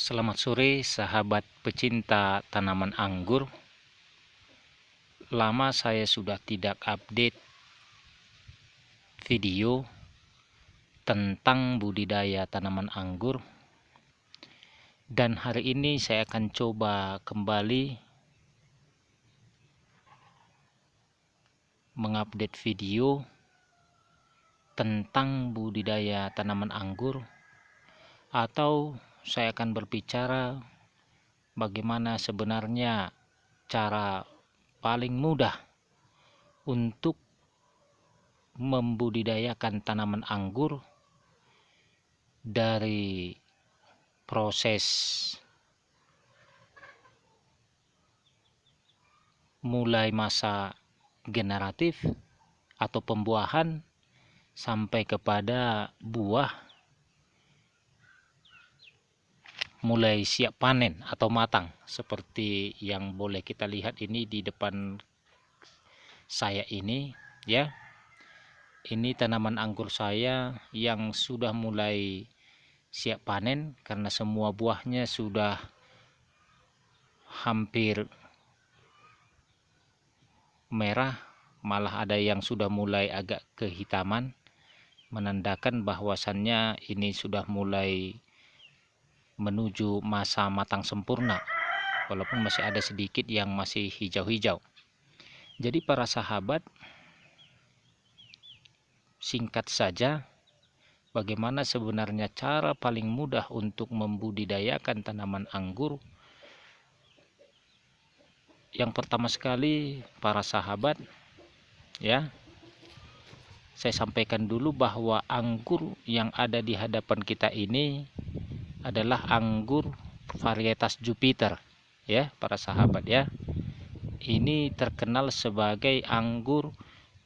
Selamat sore sahabat pecinta tanaman anggur. Lama saya sudah tidak update video tentang budidaya tanaman anggur. Dan hari ini saya akan coba kembali mengupdate video tentang budidaya tanaman anggur, atau saya akan berbicara bagaimana sebenarnya cara paling mudah untuk membudidayakan tanaman anggur dari proses mulai masa generatif atau pembuahan sampai kepada buah mulai siap panen atau matang, seperti yang boleh kita lihat ini di depan saya ini ya. Ini tanaman anggur saya yang sudah mulai siap panen karena semua buahnya sudah hampir merah, malah ada yang sudah mulai agak kehitaman, menandakan bahwasannya ini sudah mulai menuju masa matang sempurna, walaupun masih ada sedikit yang masih hijau-hijau. Jadi para sahabat, singkat saja, bagaimana sebenarnya cara paling mudah untuk membudidayakan tanaman anggur? Yang pertama sekali para sahabat ya, saya sampaikan dulu bahwa anggur yang ada di hadapan kita ini adalah anggur varietas Jupiter ya para sahabat ya. Ini terkenal sebagai anggur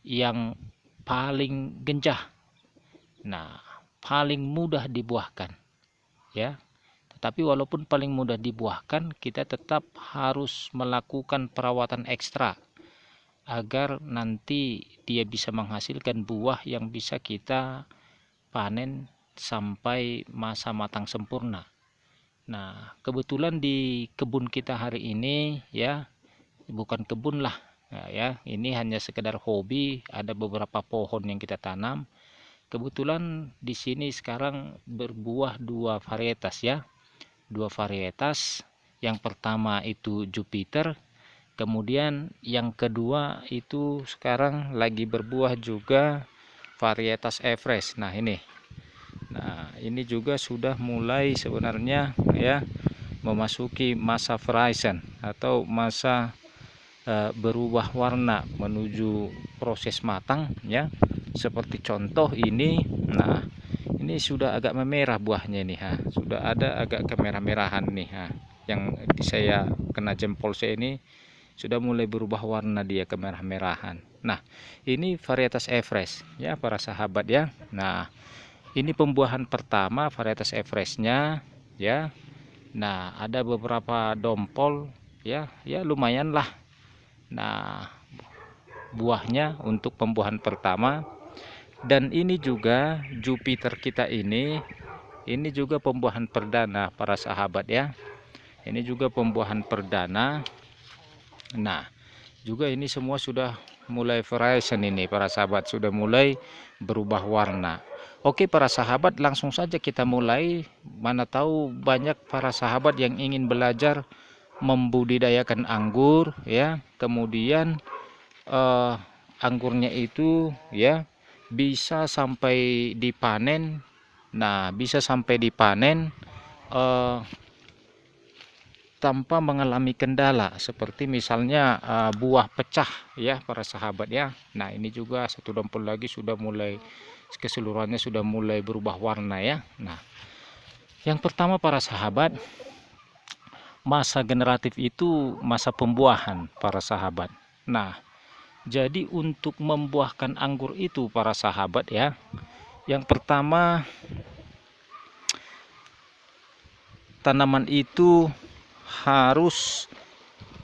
yang paling genjah, nah paling mudah dibuahkan ya. Tetapi walaupun paling mudah dibuahkan, kita tetap harus melakukan perawatan ekstra agar nanti dia bisa menghasilkan buah yang bisa kita panen sampai masa matang sempurna. Nah, kebetulan di kebun kita hari ini ya, bukan kebun lah ya, ini hanya sekedar hobi, ada beberapa pohon yang kita tanam. Kebetulan di sini sekarang berbuah dua varietas ya. Dua varietas. Yang pertama itu Jupiter, kemudian yang kedua itu sekarang lagi berbuah juga varietas Everest. Nah, ini juga sudah mulai sebenarnya ya memasuki masa Horizon atau masa berubah warna menuju proses matang ya. Seperti contoh ini, nah ini sudah agak memerah buahnya nih ha, sudah ada agak kemerah-merahan nih ha. Yang saya kena jempol saya ini sudah mulai berubah warna, dia kemerah-merahan. Nah, ini varietas Everest ya para sahabat ya. Nah, ini pembuahan pertama varietas Everestnya ya. Nah, ada beberapa dompol ya, ya lumayan lah. Nah, buahnya untuk pembuahan pertama. Dan ini juga Jupiter kita ini juga pembuahan perdana para sahabat ya. Ini juga pembuahan perdana. Nah, juga ini semua sudah mulai variation ini para sahabat, sudah mulai berubah warna. Oke para sahabat, langsung saja kita mulai. Mana tahu banyak para sahabat yang ingin belajar membudidayakan anggur ya. Kemudian anggurnya itu ya bisa sampai dipanen. Nah, bisa sampai dipanen tanpa mengalami kendala, seperti misalnya buah pecah ya para sahabat ya. Nah, ini juga satu dompol lagi sudah mulai keseluruhannya sudah mulai berubah warna ya. Nah, yang pertama para sahabat, masa generatif itu masa pembuahan para sahabat. Nah, jadi untuk membuahkan anggur itu para sahabat ya, yang pertama tanaman itu harus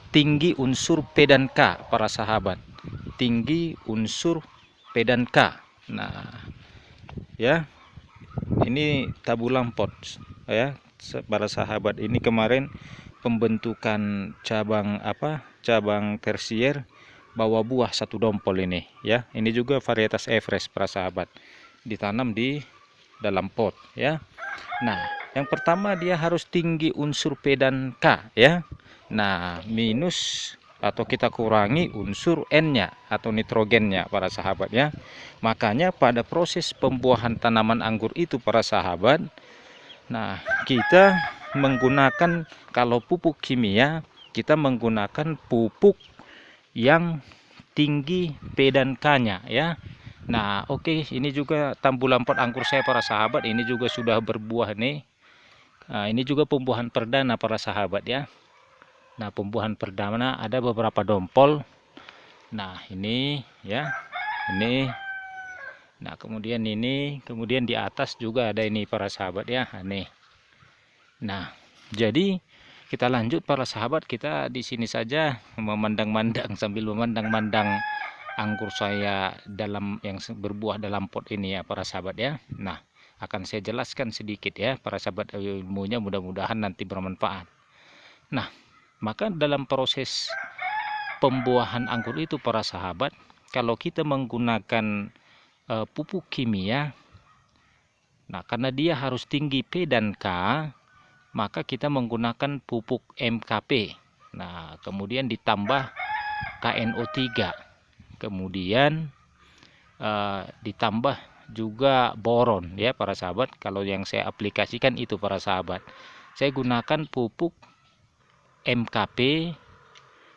tinggi unsur P dan K para sahabat, tinggi unsur P dan K. Nah ya, ini tabulam pot ya, para sahabat, ini kemarin pembentukan cabang tersier bawa buah satu dompol ini ya. Ini juga varietas Everest para sahabat, ditanam di dalam pot ya. Nah, yang pertama dia harus tinggi unsur P dan K ya. Nah, minus atau kita kurangi unsur N-nya atau nitrogennya para sahabat ya. Makanya pada proses pembuahan tanaman anggur itu para sahabat, nah kita menggunakan, kalau pupuk kimia kita menggunakan pupuk yang tinggi P dan K-nya ya. Nah, oke, ini juga tambulan pot anggur saya para sahabat, ini juga sudah berbuah nih. Nah, ini juga pembuahan perdana para sahabat ya. Nah, pembuahan perdana ada beberapa dompol. Nah, ini ya, ini. Nah, kemudian ini, kemudian di atas juga ada ini para sahabat ya, nih. Nah, jadi kita lanjut para sahabat, kita di sini saja memandang-mandang sambil memandang-mandang anggur saya dalam yang berbuah dalam pot ini ya para sahabat ya. Nah, akan saya jelaskan sedikit ya para sahabat, ilmunya mudah-mudahan nanti bermanfaat. Nah, maka dalam proses pembuahan anggur itu para sahabat, kalau kita menggunakan pupuk kimia, nah karena dia harus tinggi P dan K, maka kita menggunakan pupuk MKP. Nah, kemudian ditambah KNO3, kemudian ditambah juga boron ya para sahabat. Kalau yang saya aplikasikan itu para sahabat, saya gunakan pupuk MKP,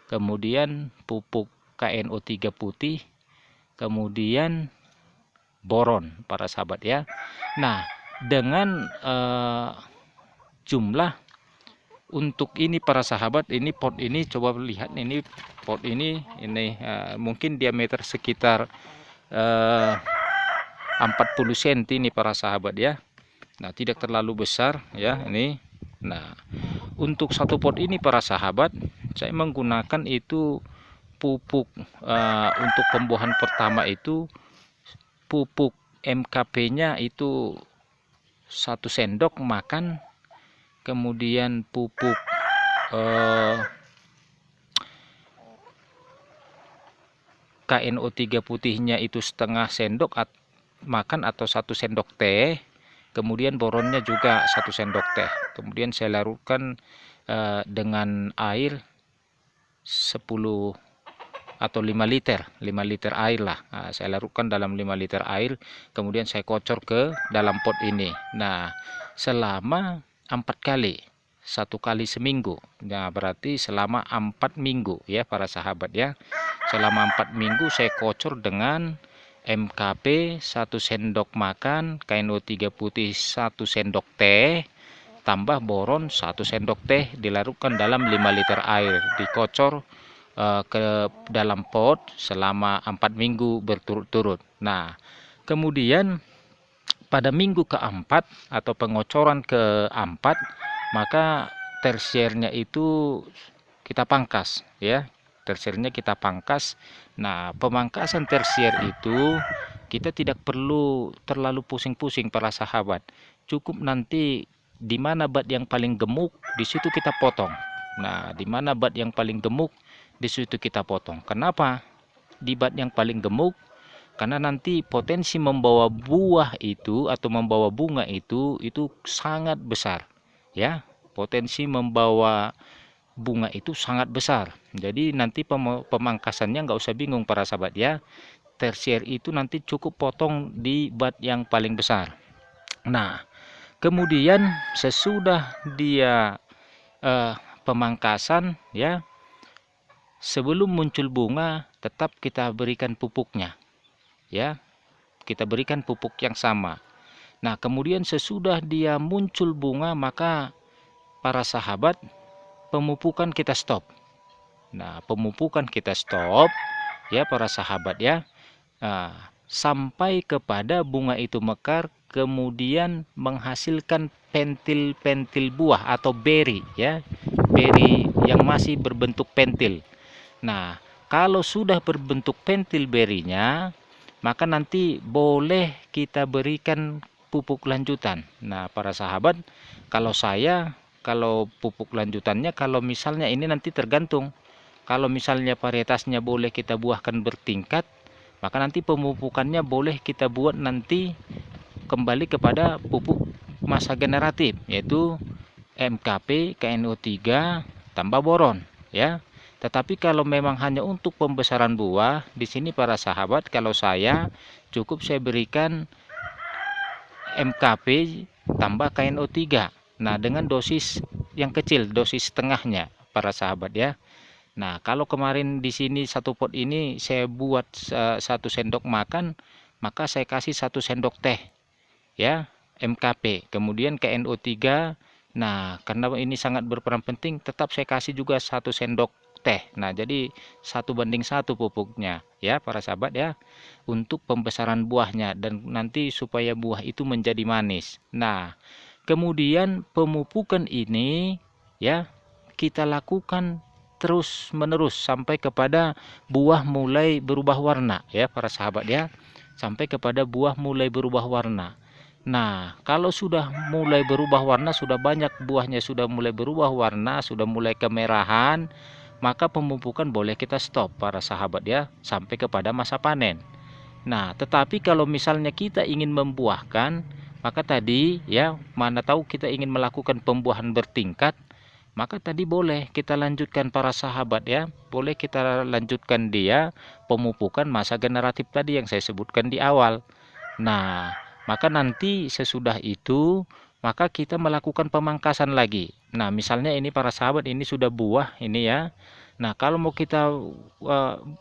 kemudian pupuk KNO3 putih, kemudian boron para sahabat ya. Nah, dengan jumlah untuk ini para sahabat, ini pot ini coba lihat, ini pot ini mungkin diameter sekitar 40 cm ini para sahabat ya. Nah, tidak terlalu besar ya ini. Nah, untuk satu pot ini para sahabat, saya menggunakan itu pupuk untuk pembuahan pertama itu pupuk MKP-nya itu 1 sendok makan, kemudian pupuk KNO3 putihnya itu setengah sendok makan atau 1 sendok teh, kemudian boronnya juga 1 sendok teh. Kemudian saya larutkan dengan air 10 atau 5 liter air lah. Nah, saya larutkan dalam 5 liter air, kemudian saya kocor ke dalam pot ini. Nah, selama 4 kali, 1 kali seminggu. Nah, berarti selama 4 minggu ya para sahabat ya. Selama 4 minggu saya kocor dengan MKP 1 sendok makan, KNO3 putih 1 sendok teh, tambah boron 1 sendok teh, dilarutkan dalam 5 liter air, dikocor ke dalam pot selama 4 minggu berturut-turut. Nah, kemudian pada minggu keempat atau pengocoran keempat, maka tersiernya itu kita pangkas ya. Tersiernya kita pangkas. Nah, pemangkasan tersier itu kita tidak perlu terlalu pusing-pusing para sahabat. Cukup nanti di mana bat yang paling gemuk, di situ kita potong. Nah, di mana bat yang paling gemuk, di situ kita potong. Kenapa di bat yang paling gemuk? Karena nanti potensi membawa buah itu atau membawa bunga itu sangat besar ya. Potensi membawa bunga itu sangat besar. Jadi nanti pemangkasannya nggak usah bingung para sahabat ya. Tersier itu nanti cukup potong di bat yang paling besar. Nah, kemudian sesudah dia pemangkasan ya, sebelum muncul bunga tetap kita berikan pupuknya ya, kita berikan pupuk yang sama. Nah, kemudian sesudah dia muncul bunga, maka para sahabat pemupukan kita stop. Nah, pemupukan kita stop ya para sahabat ya, sampai kepada bunga itu mekar, kemudian menghasilkan pentil-pentil buah atau beri ya, beri yang masih berbentuk pentil. Nah, kalau sudah berbentuk pentil berinya, maka nanti boleh kita berikan pupuk lanjutan. Nah, para sahabat, kalau pupuk lanjutannya, kalau misalnya ini nanti tergantung. Kalau misalnya varietasnya boleh kita buahkan bertingkat, maka nanti pemupukannya boleh kita buat nanti kembali kepada pupuk masa generatif, yaitu MKP, KNO3 tambah boron, ya. Tetapi kalau memang hanya untuk pembesaran buah, di sini para sahabat, kalau saya berikan MKP tambah KNO3. Nah, dengan dosis yang kecil, dosis setengahnya para sahabat ya. Nah, kalau kemarin di sini satu pot ini saya buat 1 sendok makan, maka saya kasih 1 sendok teh ya, MKP. Kemudian KNO3. Nah, karena ini sangat berperan penting, tetap saya kasih juga 1 sendok teh. Nah, jadi 1:1 pupuknya ya para sahabat ya, untuk pembesaran buahnya dan nanti supaya buah itu menjadi manis. Nah, kemudian pemupukan ini ya kita lakukan terus menerus sampai kepada buah mulai berubah warna ya para sahabat ya, sampai kepada buah mulai berubah warna. Nah, kalau sudah mulai berubah warna, sudah banyak buahnya sudah mulai berubah warna, sudah mulai kemerahan, maka pemupukan boleh kita stop para sahabat ya, sampai kepada masa panen. Nah, tetapi kalau misalnya kita ingin membuahkan, maka tadi ya, mana tahu kita ingin melakukan pembuahan bertingkat, maka tadi boleh kita lanjutkan para sahabat ya, boleh kita lanjutkan dia pemupukan masa generatif tadi yang saya sebutkan di awal. Nah, maka nanti sesudah itu, maka kita melakukan pemangkasan lagi. Nah, misalnya ini para sahabat, ini sudah buah ini ya. Nah, kalau mau kita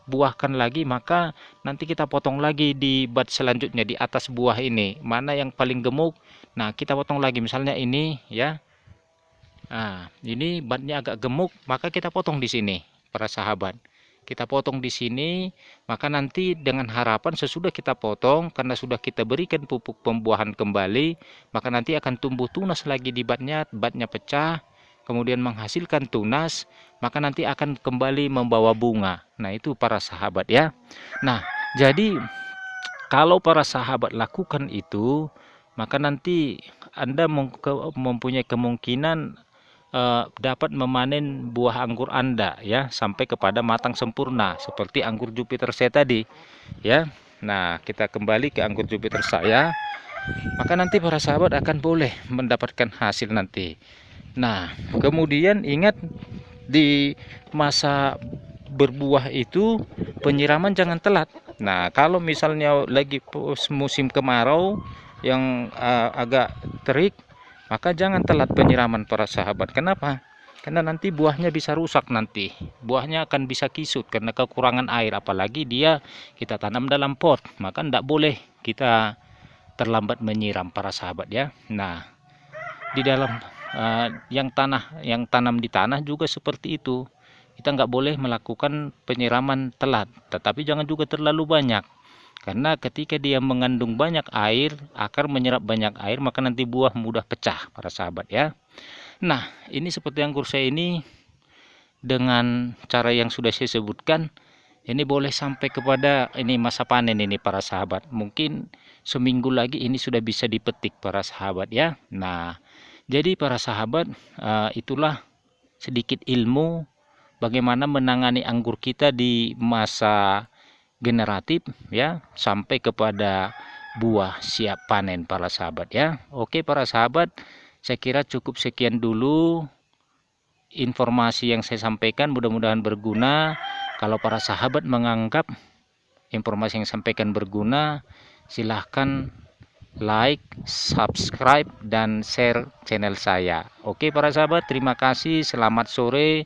buahkan lagi, maka nanti kita potong lagi di bat selanjutnya di atas buah ini. Mana yang paling gemuk? Nah, kita potong lagi. Misalnya ini ya. Nah, ini batnya agak gemuk, maka kita potong di sini, para sahabat. Kita potong di sini, maka nanti dengan harapan sesudah kita potong, karena sudah kita berikan pupuk pembuahan kembali, maka nanti akan tumbuh tunas lagi di batnya pecah, kemudian menghasilkan tunas, maka nanti akan kembali membawa bunga. Nah, itu para sahabat ya. Nah, jadi kalau para sahabat lakukan itu, maka nanti Anda mempunyai kemungkinan dapat memanen buah anggur Anda ya sampai kepada matang sempurna seperti anggur Jupiter saya tadi ya. Nah, kita kembali ke anggur Jupiter saya, maka nanti para sahabat akan boleh mendapatkan hasil nanti. Nah, kemudian ingat di masa berbuah itu penyiraman jangan telat. Nah, kalau misalnya lagi musim kemarau yang agak terik, maka jangan telat penyiraman para sahabat. Kenapa? Karena nanti buahnya bisa rusak nanti. Buahnya akan bisa kisut karena kekurangan air. Apalagi dia kita tanam dalam pot. Maka tidak boleh kita terlambat menyiram para sahabat ya. Nah, di dalam yang tanam di tanah juga seperti itu. Kita nggak boleh melakukan penyiraman telat. Tetapi jangan juga terlalu banyak. Karena ketika dia mengandung banyak air, akar menyerap banyak air, maka nanti buah mudah pecah para sahabat ya. Nah, ini seperti anggur saya ini, dengan cara yang sudah saya sebutkan, ini boleh sampai kepada ini masa panen ini para sahabat. Mungkin seminggu lagi ini sudah bisa dipetik para sahabat ya. Nah, jadi para sahabat, itulah sedikit ilmu bagaimana menangani anggur kita di masa generatif ya, sampai kepada buah siap panen para sahabat ya. Oke para sahabat, saya kira cukup sekian dulu informasi yang saya sampaikan, mudah-mudahan berguna. Kalau para sahabat menganggap informasi yang sampaikan berguna, silahkan like, subscribe, dan share channel saya. Oke para sahabat, terima kasih, selamat sore,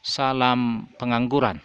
salam pengangguran.